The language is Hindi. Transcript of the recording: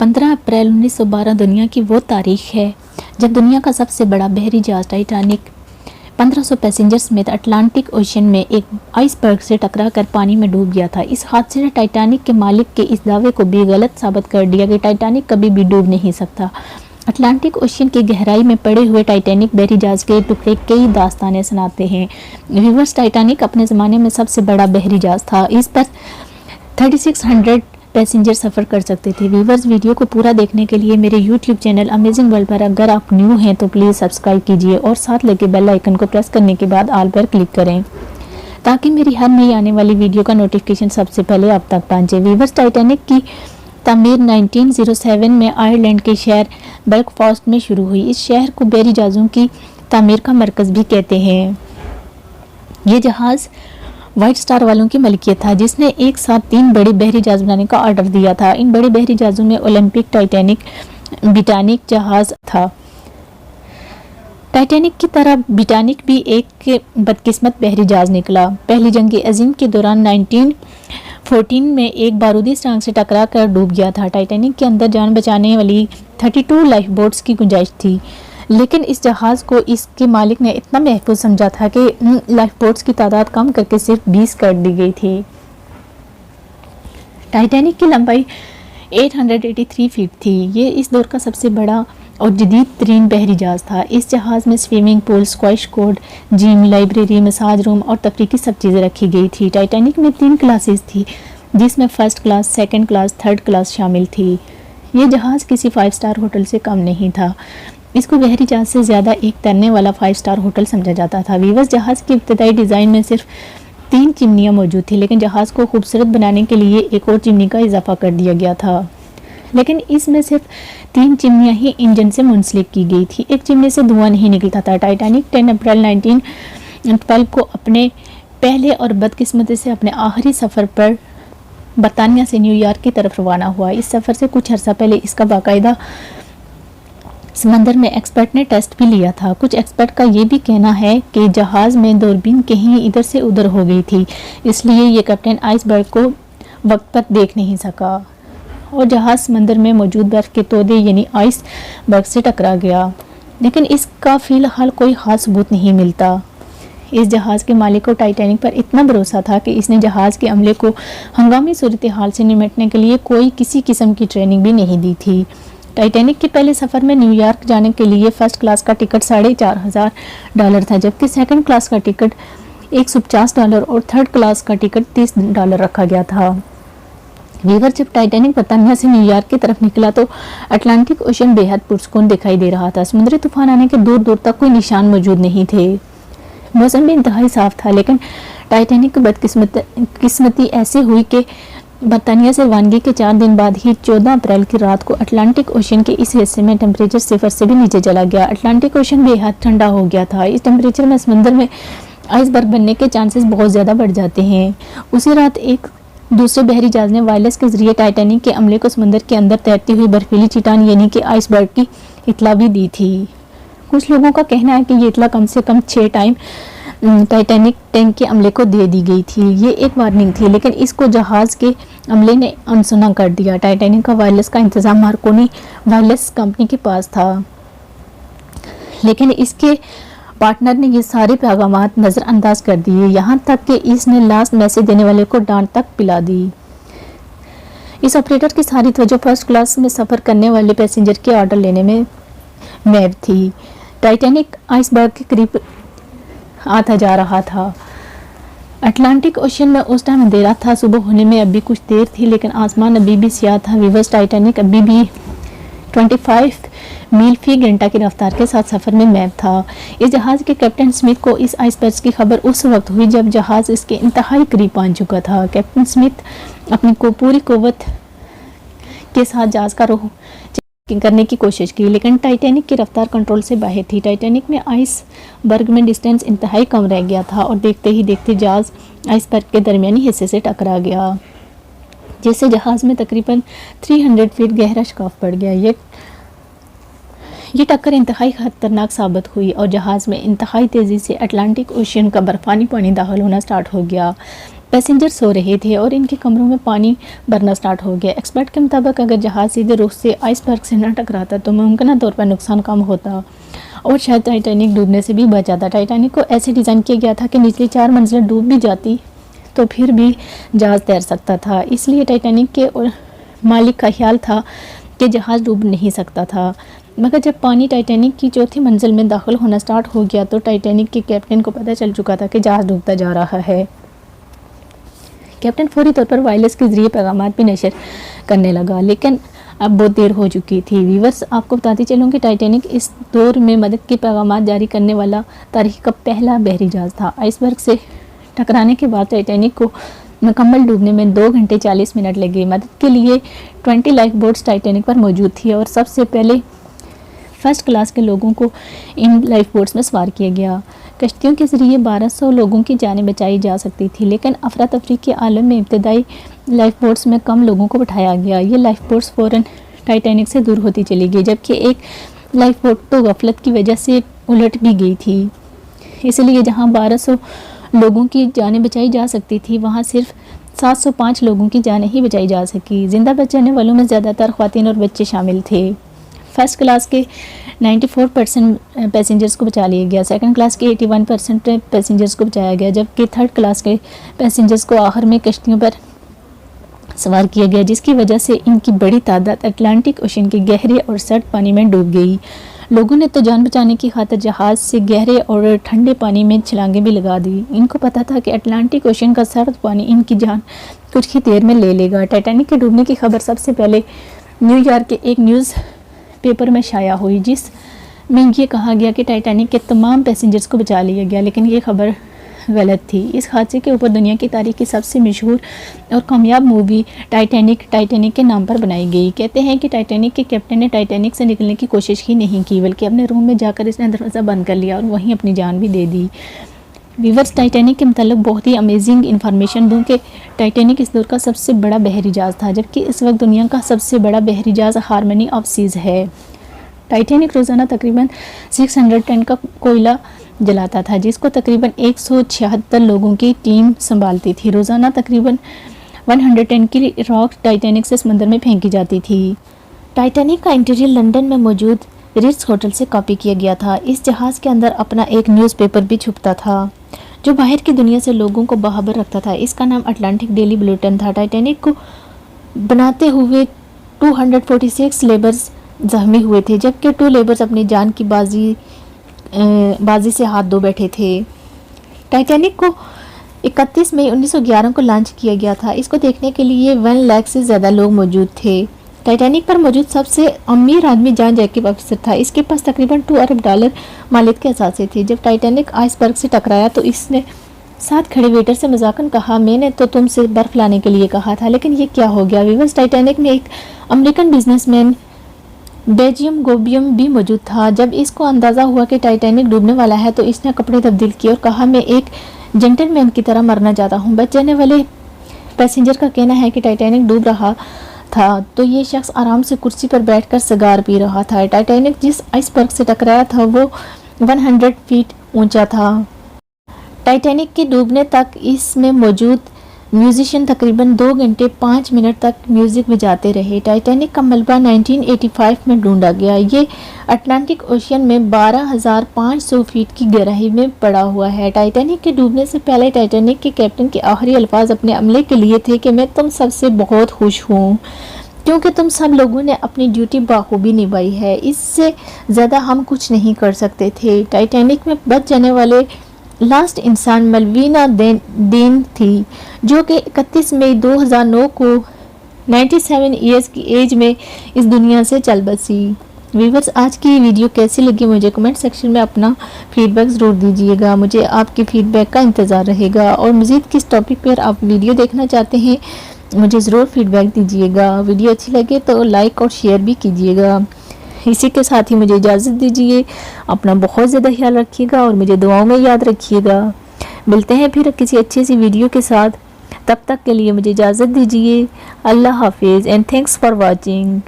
15 अप्रैल 1912 दुनिया की वो तारीख है जब दुनिया का सबसे बड़ा बहरी जहाज टाइटैनिक 1500 पैसेंजर समेत अटलांटिक ओशन में एक आइसबर्ग से टकराकर पानी में डूब गया था। इस हादसे ने टाइटैनिक के मालिक के इस दावे को भी गलत साबित कर दिया कि टाइटैनिक कभी भी डूब नहीं सकता। अटलांटिक ओशन की गहराई में पड़े हुए टाइटैनिक बहरी जहाज के टुकड़े कई दास्तानें सुनाते हैं। व्यूअर्स, टाइटैनिक अपने ज़माने में सबसे बड़ा बहरी जहाज था। इस पर 3600 पैसेंजर सफ़र कर सकते थे। व्यूअर्स, वीडियो को पूरा देखने के लिए मेरे यूट्यूब चैनल अमेजिंग वर्ल्ड पर अगर आप न्यू हैं तो प्लीज़ सब्सक्राइब कीजिए और साथ लगे बेल आइकन को प्रेस करने के बाद ऑल पर क्लिक करें ताकि मेरी हर नई आने वाली वीडियो का नोटिफिकेशन सबसे पहले आप तक पहुंचे। व्यूअर्स, टाइटैनिक की तामीर 1907 में आयरलैंड के शहर बेलफास्ट में शुरू हुई। इस शहर को बहरी जहाज़ों की तामीर का मरकज़ भी कहते हैं। ये जहाज़ व्हाइट स्टार वालों की मलकियत था, जिसने एक साथ 3 बड़े बहरी जहाज बनाने का ऑर्डर दिया था। इन बड़े बहरी जहाज़ों में ओलंपिक, टाइटैनिक, ब्रिटानिक जहाज़ था। टाइटैनिक की तरह ब्रिटानिक भी एक बदकिस्मत बहरी जहाज़ निकला। पहली जंग अजीम के दौरान 1914 में एक बारूदी सुरंग से टकरा कर डूब गया था। टाइटैनिक के अंदर जान बचाने वाली 32 लाइफ बोट्स की गुंजाइश थी, लेकिन इस जहाज़ को इसके मालिक ने इतना महफूज समझा था कि लाइफ बोट्स की तादाद कम करके सिर्फ 20 कर दी गई थी। टाइटैनिक की लंबाई 883 फीट थी। ये इस दौर का सबसे बड़ा और जदीद तरीन बहरी जहाज़ था। इस जहाज़ में swimming pool, squash court, gym, library, massage room और तफरीह की सब चीज़ें रखी गई थी। टाइटैनिक में 3 क्लासेस थी, जिसमें first class, second class, third class शामिल थी। ये जहाज़ किसी 5 स्टार होटल से कम नहीं था। इसको बहरी जहाज से ज़्यादा एक तैरने वाला 5 स्टार होटल समझा जाता था। वीवर्स, जहाज़ की इब्तदाई डिज़ाइन में सिर्फ 3 चिमनियाँ मौजूद थी, लेकिन जहाज़ को खूबसूरत बनाने के लिए एक और चिमनी का इजाफा कर दिया गया था। लेकिन इसमें सिर्फ 3 चिमनियाँ ही इंजन से मुंसलिक की गई थी। एक चिमनी से धुआं नहीं निकलता था। टाइटैनिक 10 अप्रैल 1912 को अपने पहले और बदकिस्मती से अपने आखिरी सफ़र पर बरतानिया से न्यूयॉर्क की तरफ रवाना हुआ। इस सफ़र से कुछ अर्सा पहले इसका बाकायदा समंदर में एक्सपर्ट ने टेस्ट भी लिया था। कुछ एक्सपर्ट का ये भी कहना है कि जहाज़ में दूरबीन कहीं इधर से उधर हो गई थी, इसलिए ये कैप्टन आइसबर्ग को वक्त पर देख नहीं सका और जहाज़ समंदर में मौजूद बर्फ़ के तोदे यानी आइसबर्ग से टकरा गया। लेकिन इसका फ़िलहाल कोई ख़ास सबूत नहीं मिलता। इस जहाज़ के मालिक को टाइटैनिक पर इतना भरोसा था कि इसने जहाज़ के अमले को हंगामी सूरत हाल से निपटने के लिए कोई किसी किस्म की ट्रेनिंग भी नहीं दी थी। टाइटैनिक के पहले सफ़र में न्यूयॉर्क जाने के लिए फर्स्ट क्लास का टिकट $4500 था, जबकि सेकंड क्लास का टिकट $150 और थर्ड क्लास का टिकट $30 रखा गया था। वीवर, जब टाइटैनिक बरतानिया से न्यूयॉर्क की तरफ निकला तो अटलांटिक ओशन बेहद पुरसकून दिखाई दे रहा था। समुद्री तूफान आने के दूर दूर तक कोई निशान मौजूद नहीं थे। मौसम भी इंतहाई साफ था, लेकिन टाइटैनिक की बदकिस्मती ऐसे हुई कि बरतानिया से रवानगी के 4 दिन बाद ही 14 अप्रैल की रात को अटलांटिक ओशन के इस हिस्से में टेम्परेचर 0 से भी नीचे चला गया। अटलांटिक ओशन बेहद ठंडा हो गया था। इस टेम्परेचर में समंदर में आइसबर्ग बनने के चांसेस बहुत ज़्यादा बढ़ जाते हैं। उसी रात एक दूसरे बहरी जहाज ने वायरलेस के जरिए टाइटैनिक के अमले को समंदर के अंदर तैरती हुई बर्फीली चट्टान यानी कि आइसबर्ग की इतला भी दी थी। कुछ लोगों का कहना है कि ये इतला कम से कम 6 टाइम टाइटैनिक टैंक के अमले को दे दी गई थी। ये एक वार्निंग थी, लेकिन इसको जहाज़ के अमले ने अनसुना कर दिया। टाइटैनिक का वायरलेस का इंतज़ाम मार्कोनी वायरलेस कंपनी के पास था, लेकिन इसके पार्टनर ने ये सारे पैगामात नज़रअंदाज कर दिए, यहाँ तक कि इसने लास्ट मैसेज देने वाले को डांट तक पिला दी। इस ऑपरेटर की सारी तवज्जो फर्स्ट क्लास में सफ़र करने वाले पैसेंजर के ऑर्डर लेने में मैब थी। टाइटैनिक आइसबर्ग के करीब आता जा रहा था। अटलांटिक ओशन में उस टाइम अंधेरा था। सुबह होने में अभी कुछ देर थी, लेकिन आसमान अभी भी स्याह था। व्यूअर्स, टाइटैनिक अभी भी 25 मील फी घंटा की रफ्तार के साथ सफ़र में मैप था। इस जहाज़ के कैप्टन स्मिथ को इस आइसबर्ग की खबर उस वक्त हुई जब जहाज़ इसके इंतहाई करीब पहुंच चुका था। कैप्टन स्मिथ अपनी पूरी कुव्वत के साथ जहाज़ का रुख करने की कोशिश की, लेकिन टाइटैनिक की रफ्तार कंट्रोल से बाहर थी। टाइटैनिक में आइसबर्ग में डिस्टेंस इंतहाई कम रह गया था और देखते ही देखते जहाज़ आइसबर्ग के दरमियानी हिस्से से टकरा गया, जिससे जहाज़ में तकरीबन 300 फीट गहरा शिकाफ पड़ गया। ये टक्कर इंतहाई खतरनाक साबित हुई और जहाज़ में इंतहाई तेज़ी से अटलांटिक ओशन का बर्फ़ानी पानी दाखिल होना स्टार्ट हो गया। पैसेंजर सो रहे थे और इनके कमरों में पानी भरना स्टार्ट हो गया। एक्सपर्ट के मुताबिक अगर जहाज़ सीधे रुख से आइसबर्ग से न टकराता तो मुमकिन तौर पर नुकसान कम होता और शायद टाइटैनिक डूबने से भी बच जाता। टाइटैनिक को ऐसे डिज़ाइन किया गया था कि निचली 4 मंजिलें डूब भी जाती तो फिर भी जहाज़ तैर सकता था। इसलिए टाइटैनिक के मालिक का ख्याल था कि जहाज़ डूब नहीं सकता था। मगर जब पानी टाइटैनिक की चौथी मंजिल में दाखिल होना स्टार्ट हो गया तो टाइटैनिक के कैप्टन को पता चल चुका था कि जहाज़ डूबता जा रहा है। कैप्टन फौरी तौर पर वायरलेस के ज़रिए पैगाम भी नशर करने लगा, लेकिन अब बहुत देर हो चुकी थी। व्यूअर्स, आपको बताती चलूँ कि टाइटैनिक इस दौर में मदद के पैगाम जारी करने वाला तारीख का पहला बहरी जहाज़ था। आइसबर्ग से टकराने के बाद टाइटैनिक को मुकम्मल डूबने में 2 घंटे 40 मिनट लगे। मदद के लिए 20 लाइफ बोट्स टाइटैनिक पर मौजूद थी और सबसे पहले फर्स्ट क्लास के लोगों को इन लाइफ बोट्स में सवार किया गया। कश्तियों के ज़रिए 1200 लोगों की जानें बचाई जा सकती थी, लेकिन अफरा तफरी के आलम में इब्तदाई लाइफ बोट्स में कम लोगों को बिठाया गया। ये लाइफ बोट्स फ़ौरन टाइटैनिक से दूर होती चली गई, जबकि एक लाइफ बोट तो गफलत की वजह से उलट भी गई थी। इसलिए जहां 1200 लोगों की जानें बचाई जा सकती थी, वहां सिर्फ 705 लोगों की जानें ही बचाई जा सकी। जिंदा बच जाने वालों में ज़्यादातर ख़वातीन और बच्चे शामिल थे। फर्स्ट क्लास के 94% पैसेंजर्स को बचा लिया गया, सेकंड क्लास के 81% पैसेंजर्स को बचाया गया, जबकि थर्ड क्लास के पैसेंजर्स को आखिर में कश्तियों पर सवार किया गया, जिसकी वजह से इनकी बड़ी तादाद अटलांटिक ओशन के गहरे और सर्द पानी में डूब गई। लोगों ने तो जान बचाने की खातिर जहाज़ से गहरे और ठंडे पानी में छलांगें भी लगा दी। इनको पता था कि अटलांटिक ओशन का सर्द पानी इनकी जान कुछ ही देर में ले लेगा। टाइटैनिक के डूबने की खबर सबसे पहले न्यूयॉर्क के एक न्यूज़ पेपर में शाया हुई, जिसमें ये कहा गया कि टाइटैनिक के तमाम पैसेंजर्स को बचा लिया गया, लेकिन ये खबर गलत थी। इस हादसे के ऊपर दुनिया की तारीख की सबसे मशहूर और कामयाब मूवी टाइटैनिक के नाम पर बनाई गई। कहते हैं कि टाइटैनिक के कैप्टन ने टाइटैनिक से निकलने की कोशिश ही नहीं की, बल्कि अपने रूम में जाकर इसने दरवाज़ा बंद कर लिया और वहीं अपनी जान भी दे दी। व्यूअर्स, टाइटैनिक के मतलब बहुत ही अमेजिंग इन्फॉर्मेशन दूँ कि टाइटैनिक इस दौर का सबसे बड़ा बहरी जहाज़ था, जबकि इस वक्त दुनिया का सबसे बड़ा बहरी जहाज़ हार्मनी ऑफ सीज़ है। टाइटैनिक रोज़ाना तकरीबन 600 टन का कोयला जलाता था, जिसको तकरीबन 176 लोगों की टीम संभालती थी। रोज़ाना तकरीबन 100 टन की रॉक टाइटैनिक से समंदर में फेंकी जाती थी। टाइटैनिक का इंटीरियर लंदन में मौजूद रिट्स होटल से कॉपी किया गया था। इस जहाज़ के अंदर अपना एक न्यूज़पेपर भी छुपता था, जो बाहर की दुनिया से लोगों को बाखबर रखता था। इसका नाम अटलांटिक डेली बुलेटिन था। टाइटैनिक को बनाते हुए 246 लेबर्स जख्मी हुए थे, जबकि 2 लेबर्स अपनी जान की बाजी से हाथ धो बैठे थे। टाइटैनिक को 31 मई 1911 को लॉन्च किया गया था। इसको देखने के लिए 1 लाख से ज़्यादा लोग मौजूद थे। टाइटैनिक पर मौजूद सबसे अमीर आदमी जॉन जैकब अफसर था। इसके पास तकरीबन $2 अरब मालियत के असासे थे। जब टाइटैनिक आइसबर्ग से टकराया तो इसने साथ खड़े वेटर से मजाकन कहा, मैंने तो तुमसे बर्फ लाने के लिए कहा था, लेकिन ये क्या हो गया। व्यूअर्स, टाइटैनिक में एक अमेरिकन बिजनेसमैन बेजियम गोबियम भी मौजूद था। जब इसको अंदाज़ा हुआ कि टाइटैनिक डूबने वाला है तो इसने कपड़े तब्दील किए और कहा, मैं एक जेंटलमैन की तरह मरना चाहता हूँ। बच जाने वाले पैसेंजर का कहना है कि टाइटैनिक डूब रहा था तो ये शख्स आराम से कुर्सी पर बैठकर सिगार पी रहा था। टाइटैनिक जिस आइसबर्ग से टकराया था वो 100 फीट ऊंचा था। टाइटैनिक के डूबने तक इसमें मौजूद म्यूजिशियन तकरीबन 2 घंटे 5 मिनट तक म्यूज़िक बजाते रहे। टाइटैनिक का मलबा 1985 में ढूंढा गया। ये अटलांटिक ओशन में 12,500 फीट की गहराई में पड़ा हुआ है। टाइटैनिक के डूबने से पहले टाइटैनिक के कैप्टन के आखिरी अल्फाज अपने अमले के लिए थे कि मैं तुम सबसे बहुत खुश हूँ, क्योंकि तुम सब लोगों ने अपनी ड्यूटी बाखूबी निभाई है। इससे ज़्यादा हम कुछ नहीं कर सकते थे। टाइटैनिक में बच जाने वाले लास्ट इंसान मलविना डीन थी, जो कि 31 मई 2009 को 97 ईयर्स की एज में इस दुनिया से चल बसी। व्यूअर्स, आज की वीडियो कैसी लगी मुझे कमेंट सेक्शन में अपना फीडबैक ज़रूर दीजिएगा। मुझे आपके फीडबैक का इंतज़ार रहेगा और मज़ीद किस टॉपिक पर आप वीडियो देखना चाहते हैं मुझे ज़रूर फीडबैक दीजिएगा। वीडियो अच्छी लगे तो लाइक और शेयर भी कीजिएगा। इसी के साथ ही मुझे इजाज़त दीजिए। अपना बहुत ज़्यादा ख्याल रखिएगा और मुझे दुआओं में याद रखिएगा। मिलते हैं फिर किसी अच्छी सी वीडियो के साथ। तब तक के लिए मुझे इजाज़त दीजिए। अल्लाह हाफिज़ एंड थैंक्स फॉर वॉचिंग।